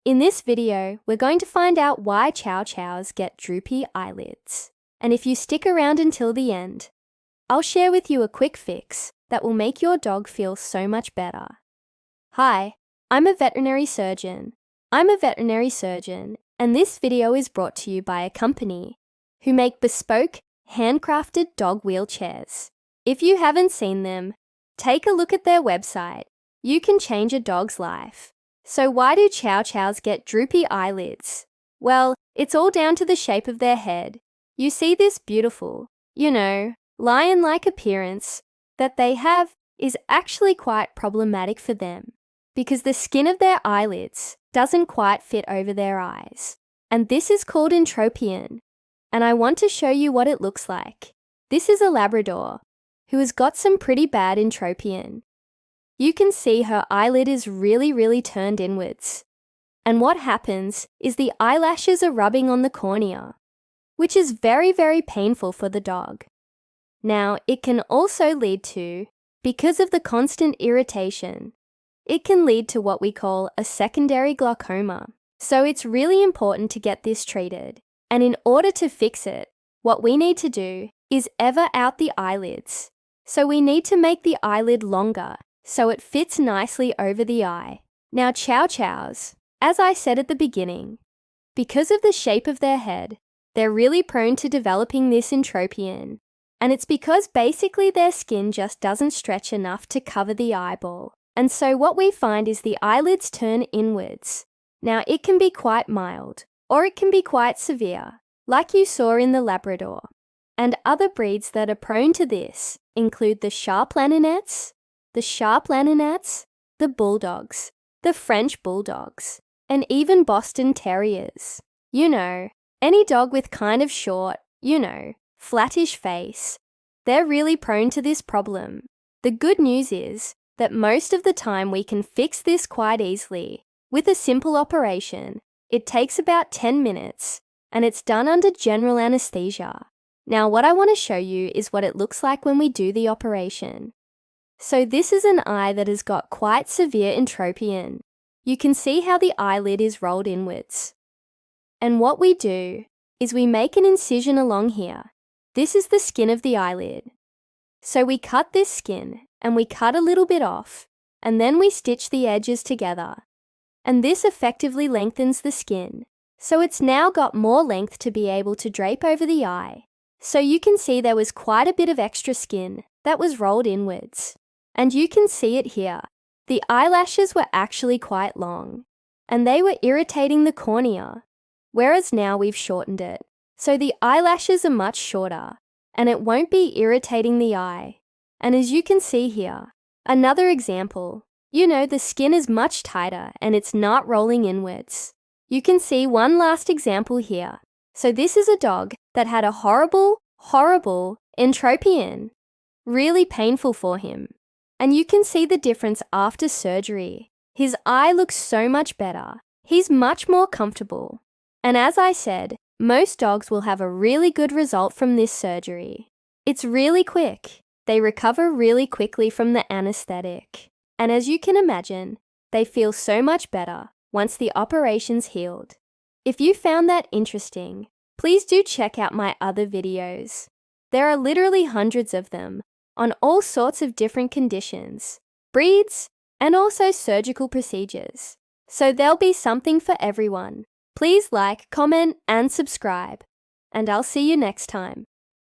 In this video, we're going to find out why Chow Chows get droopy eyelids. And if you stick around until the end, I'll share with you a quick fix that will make your dog feel so much better. Hi, I'm a veterinary surgeon. And this video is brought to you by a company who make bespoke, handcrafted dog wheelchairs. If you haven't seen them, take a look at their website. You can change a dog's life. So why do Chow Chows get droopy eyelids? Well, it's all down to the shape of their head. You see this beautiful, lion-like appearance that they have is actually quite problematic for them because the skin of their eyelids doesn't quite fit over their eyes. And this is called Entropion. And I want to show you what it looks like. This is a Labrador who has got some pretty bad Entropion. You can see her eyelid is really turned inwards. And what happens is the eyelashes are rubbing on the cornea, which is very painful for the dog. Now, it can also lead to, because of the constant irritation, it can lead to what we call a secondary glaucoma. So it's really important to get this treated. And in order to fix it, what we need to do is ever out the eyelids. So we need to make the eyelid longer so it fits nicely over the eye. Now, Chow Chows, as I said at the beginning, because of the shape of their head, they're really prone to developing this entropion. And it's because basically their skin just doesn't stretch enough to cover the eyeball. And so what we find is the eyelids turn inwards. Now, it can be quite mild, or it can be quite severe, like you saw in the Labrador. And other breeds that are prone to this include the Sharp Laninettes, the Bulldogs, the French Bulldogs, and even Boston Terriers. Any dog with kind of short, flattish face. They're really prone to this problem. The good news is that most of the time we can fix this quite easily. With a simple operation, it takes about 10 minutes, and it's done under general anesthesia. Now, what I want to show you is what it looks like when we do the operation. So this is an eye that has got quite severe entropion. You can see how the eyelid is rolled inwards. And what we do is we make an incision along here. This is the skin of the eyelid. So we cut this skin, and we cut a little bit off, and then we stitch the edges together. And this effectively lengthens the skin. So it's now got more length to be able to drape over the eye. So you can see there was quite a bit of extra skin that was rolled inwards. And you can see it here. The eyelashes were actually quite long, and they were irritating the cornea, whereas now we've shortened it. So the eyelashes are much shorter, and it won't be irritating the eye. And as you can see here, another example, the skin is much tighter and it's not rolling inwards. You can see one last example here. So this is a dog that had a horrible entropion. Really painful for him. And you can see the difference after surgery. His eye looks so much better. He's much more comfortable. And as I said, most dogs will have a really good result from this surgery. It's really quick. They recover really quickly from the anesthetic. And as you can imagine, they feel so much better once the operation's healed. If you found that interesting, please do check out my other videos. There are literally hundreds of them on all sorts of different conditions, breeds, and also surgical procedures. So there'll be something for everyone. Please like, comment, and subscribe. And I'll see you next time.